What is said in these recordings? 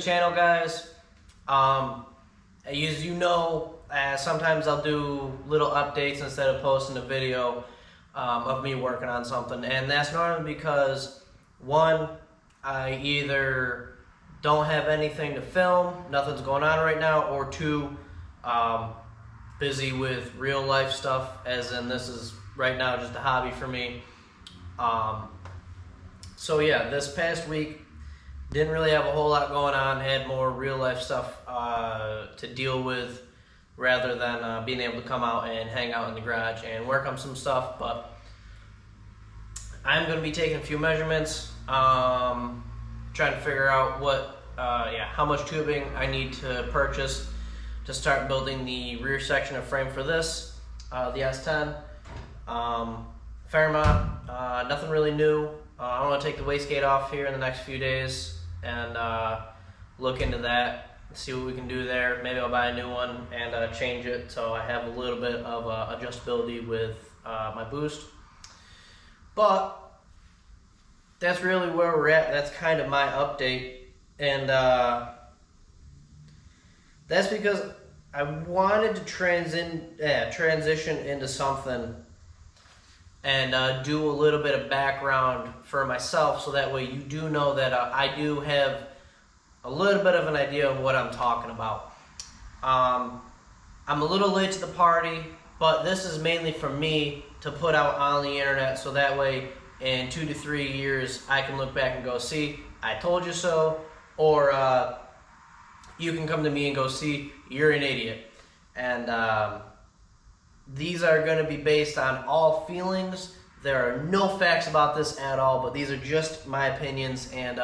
channel, guys. As you know, sometimes I'll do little updates instead of posting a video of me working on something, and that's normally because, one, I either don't have anything to film, nothing's going on right now, or two, busy with real life stuff, as in this is right now just a hobby for me. So yeah, this past week didn't really have a whole lot going on, had more real life stuff to deal with rather than being able to come out and hang out in the garage and work on some stuff. But I'm going to be taking a few measurements, trying to figure out how much tubing I need to purchase to start building the rear section of frame for this, the S10. Fair amount, nothing really new. I want to take the wastegate off here in the next few days and look into that, see what we can do there. Maybe I'll buy a new one and change it so I have a little bit of adjustability with my boost. But that's really where we're at. That's kind of my update, and that's because I wanted to transition into something and do a little bit of background for myself, so that way you do know that I do have a little bit of an idea of what I'm talking about. I'm a little late to the party, but this is mainly for me to put out on the internet, so that way in 2 to 3 years I can look back and go, see, I told you so, or you can come to me and go, see, you're an idiot. And these are going to be based on all feelings. There are no facts about this at all, but these are just my opinions and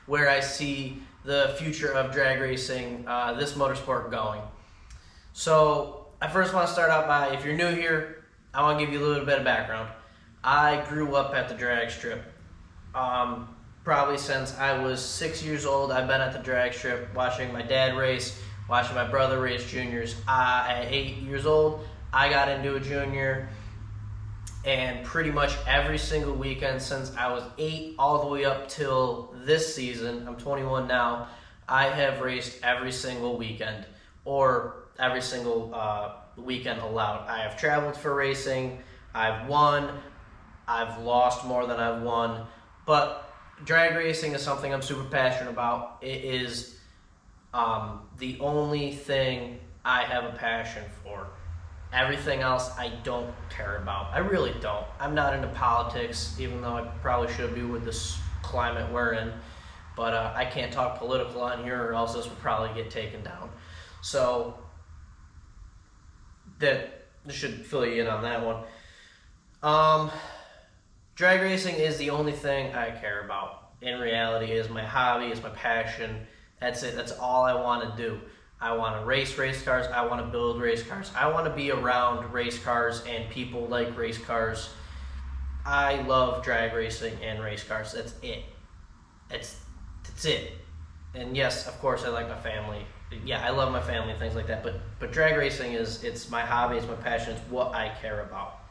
where I see the future of drag racing, this motorsport going. So I first want to start out by, if you're new here, I want to give you a little bit of background. I grew up at the drag strip. Probably since I was 6 years old, I've been at the drag strip, watching my dad race, watching my brother race juniors. At 8 years old, I got into a junior, and pretty much every single weekend since I was 8 all the way up till this season, I'm 21 now, I have raced every single weekend, or every single weekend allowed. I have traveled for racing, I've won, I've lost more than I've won, but drag racing is something I'm super passionate about. It is the only thing I have a passion for. Everything else I don't care about. I really don't. I'm not into politics, even though I probably should be with this climate we're in. But I can't talk political on here, or else this would probably get taken down. So that should fill you in on that one. Drag racing is the only thing I care about. In reality, it is my hobby, it's my passion. That's it. That's all I want to do. I want to race cars, I want to build race cars, I want to be around race cars and people like race cars. I love drag racing and race cars. That's it. That's it. And yes, of course, I like my family. Yeah, I love my family and things like that, but drag racing it's my hobby, it's my passion, it's what I care about.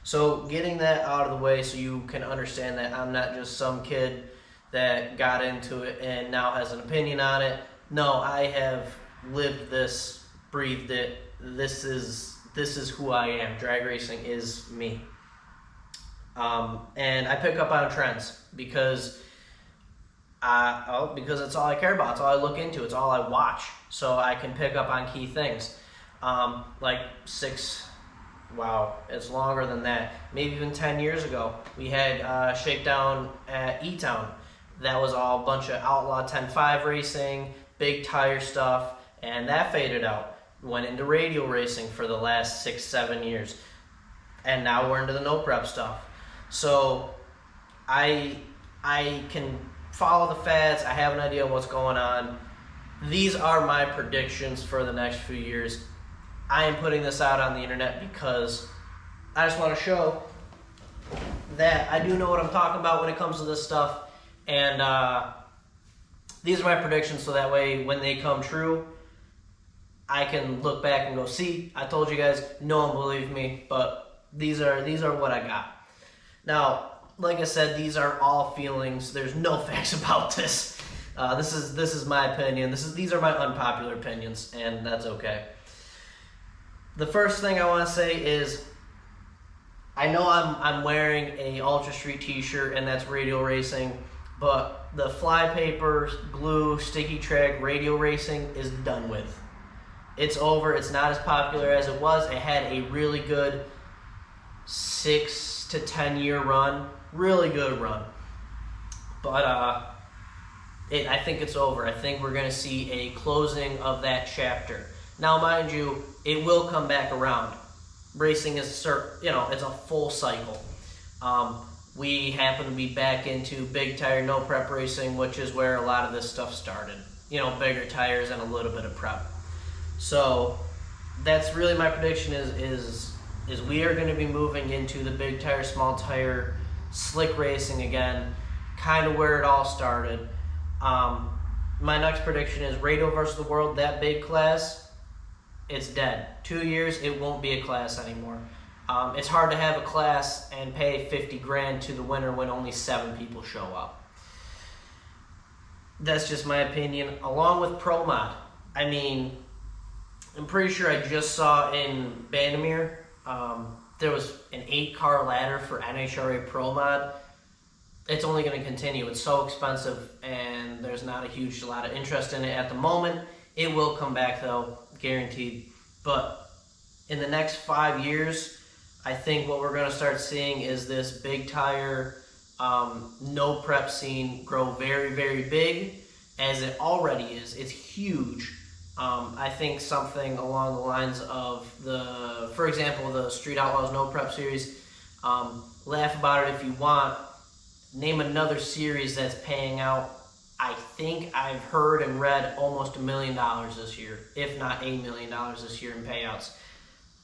So getting that out of the way so you can understand that I'm not just some kid that got into it and now has an opinion on it. No, I have lived this, breathed it. This is who I am. Drag racing is me. And I pick up on trends because it's all I care about. It's all I look into. It's all I watch. So I can pick up on key things. It's longer than that. Maybe even 10 years ago, we had Shakedown at E-Town. That was all a bunch of outlaw 10.5 racing, big tire stuff, and that faded out. Went into Radial racing for the last 6-7 years, and now we're into the no prep stuff. So I can follow the fads. I have an idea of what's going on. These are my predictions for the next few years. I am putting this out on the internet because I just want to show that I do know what I'm talking about when it comes to this stuff, and these are my predictions, so that way when they come true, I can look back and go, see, I told you guys. No one believed me, but these are what I got. Now, like I said, these are all feelings. There's no facts about this. This is my opinion. These are my unpopular opinions, and that's okay. The first thing I want to say is, I know I'm wearing a Ultra Street t-shirt, and that's Radial Racing, but the flypaper, glue, sticky track, Radial Racing is done with. It's over. It's not as popular as it was. It had a really good 6 to 10 year run, really good run. But I think it's over. I think we're going to see a closing of that chapter. Now, mind you, it will come back around. Racing is, it's a full cycle. We happen to be back into big tire, no prep racing, which is where a lot of this stuff started. Bigger tires and a little bit of prep. So that's really my prediction is we are going to be moving into the big tire, small tire, slick racing again, kind of where it all started. My next prediction is Radial versus the World, that big class, it's dead. 2 years, it won't be a class anymore. It's hard to have a class and pay 50 grand to the winner when only 7 people show up. That's just my opinion. Along with Pro Mod, I'm pretty sure I just saw in Bandamere, there was an 8-car ladder for NHRA Pro Mod. It's only going to continue. It's so expensive, and there's not a lot of interest in it at the moment. It will come back, though, guaranteed. But in the next 5 years, I think what we're going to start seeing is this big tire, no prep scene grow very, very big, as it already is. It's huge. I think something along the lines of for example, the Street Outlaws No Prep series. Laugh about it if you want. Name another series that's paying out. I think I've heard and read almost $1 million this year, if not $8 million this year in payouts.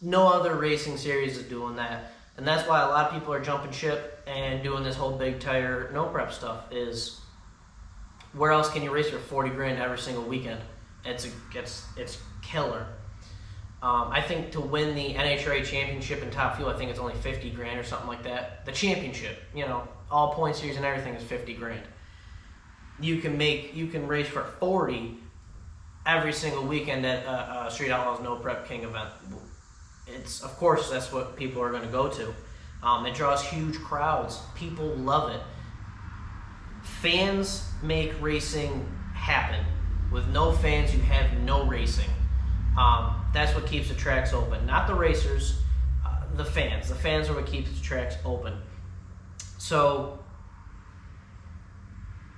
No other racing series is doing that, and that's why a lot of people are jumping ship and doing this whole big tire no prep stuff. Is where else can you race for 40 grand every single weekend? It's killer. I think to win the NHRA championship in Top Fuel, I think it's only 50 grand or something like that. The championship, all point series and everything is 50 grand. You can race for 40 every single weekend at Street Outlaws No Prep King event. Of course, that's what people are going to go to. It draws huge crowds. People love it. Fans make racing happen. With no fans, you have no racing. That's what keeps the tracks open. Not the racers, the fans. The fans are what keeps the tracks open. So,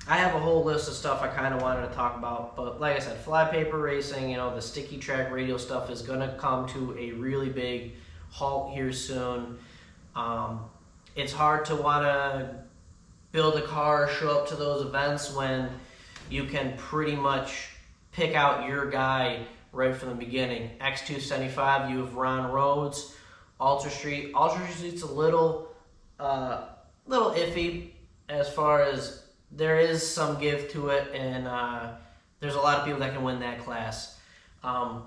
I have a whole list of stuff I kind of wanted to talk about. But like I said, flypaper racing, the sticky track Radial stuff is going to come to a really big halt here soon. It's hard to want to build a car, show up to those events when you can pretty much pick out your guy right from the beginning. X275, you have Ron Rhodes. Ultra Street. Ultra Street's a little iffy as far as there is some give to it, and there's a lot of people that can win that class.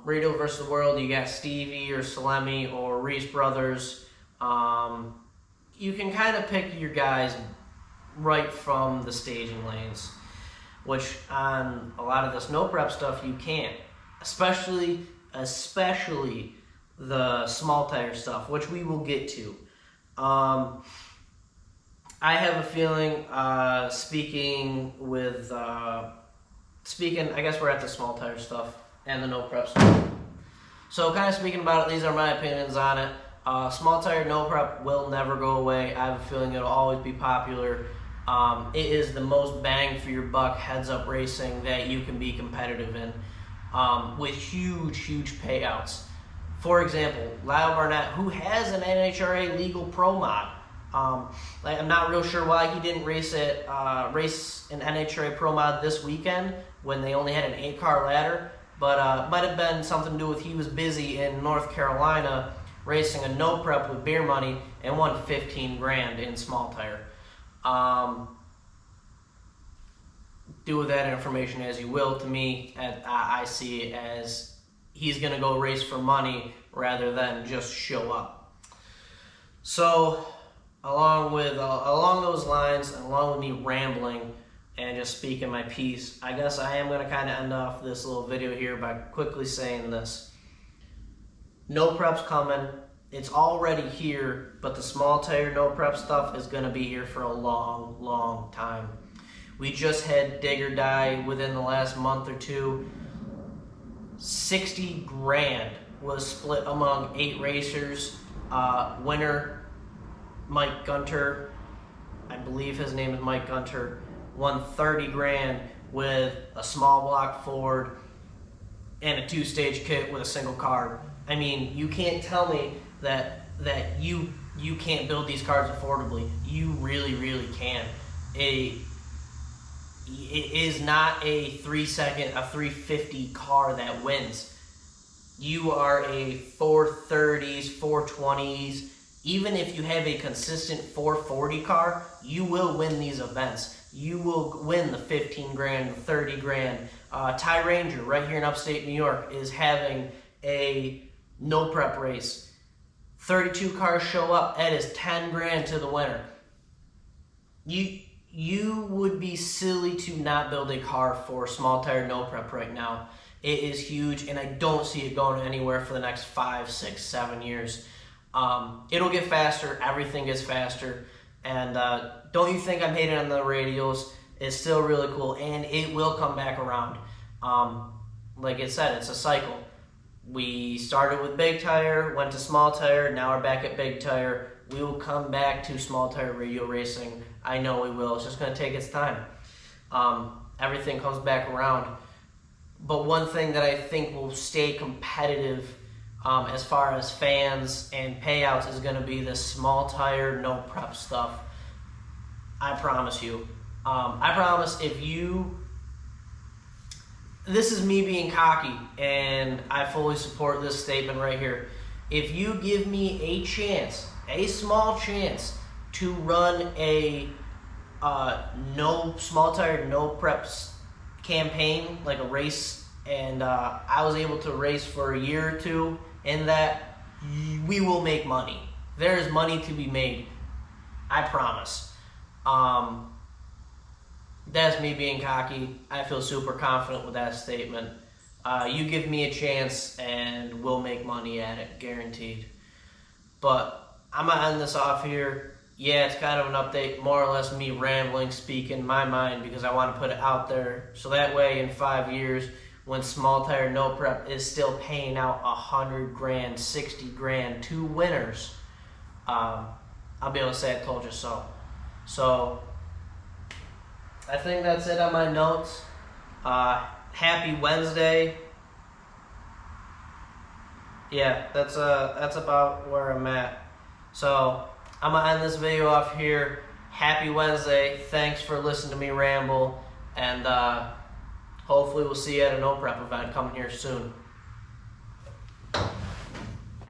Radial versus the World, you got Stevie or Salemi or Reese Brothers. You can kind of pick your guys right from the staging lanes, which on a lot of this no prep stuff you can't, especially the small tire stuff, which we will get to. I have a feeling, I guess we're at the small tire stuff and the no prep stuff. So kind of speaking about it, these are my opinions on it. Small tire no prep will never go away. I have a feeling it'll always be popular. It is the most bang for your buck heads up racing that you can be competitive in, with huge payouts. For example, Lyle Barnett, who has an NHRA legal pro mod. I'm not real sure why he didn't race an NHRA pro mod this weekend when they only had an 8-car ladder, but might have been something to do with he was busy in North Carolina racing a no prep with beer money and won 15 grand in small tire. Do with that information as you will. To me, I see it as he's going to go race for money rather than just show up. So, along those lines, and along with me rambling, and just speaking my piece. I guess I am going to kind of end off this little video here by quickly saying this. No prep's coming. It's already here, but the small tire no prep stuff is going to be here for a long, long time. We just had dig or die within the last month or two. 60 grand was split among 8 racers. Winner, Mike Gunter, I believe his name is Mike Gunter, won 30 grand with a small block Ford and a 2-stage kit with a single carb. I mean, you can't tell me that you can't build these cars affordably. You really, really can. It is not a 350 car that wins. You are a 430s, 420s. Even if you have a consistent 440 car, you will win these events. You will win the 15 grand, the 30 grand. Ty Ranger, right here in upstate New York, is having a no prep race. 32 cars show up. That is 10 grand to the winner. You would be silly to not build a car for small tire no prep right now. It is huge, and I don't see it going anywhere for the next 5, 6, 7 years. It'll get faster. Everything gets faster. And don't you think I'm hating on the radials? It's still really cool, and it will come back around. Like I said, it's a cycle. We started with big tire, went to small tire, now we're back at big tire. We will come back to small tire radial racing. I know we will. It's just going to take its time. Everything comes back around. But one thing that I think will stay competitive as far as fans and payouts is going to be this small tire, no prep stuff. I promise you. I promise if you... This is me being cocky, and I fully support this statement right here. If you give me a chance, a small chance, to run a no small tire, no preps campaign, like a race, and I was able to race for a year or two, in that, we will make money. There is money to be made. I promise. That's me being cocky. I feel super confident with that statement. You give me a chance and we'll make money at it, guaranteed. But I'm going to end this off here. Yeah, it's kind of an update, more or less me rambling, speaking my mind, because I want to put it out there. So that way in 5 years, when small tire no prep is still paying out 100 grand, 60 grand to winners, I'll be able to say I told you so. So I think that's it on my notes. Happy Wednesday. Yeah, that's about where I'm at. So I'm gonna end this video off here. Happy Wednesday. Thanks for listening to me ramble, and hopefully we'll see you at a no prep event coming here soon.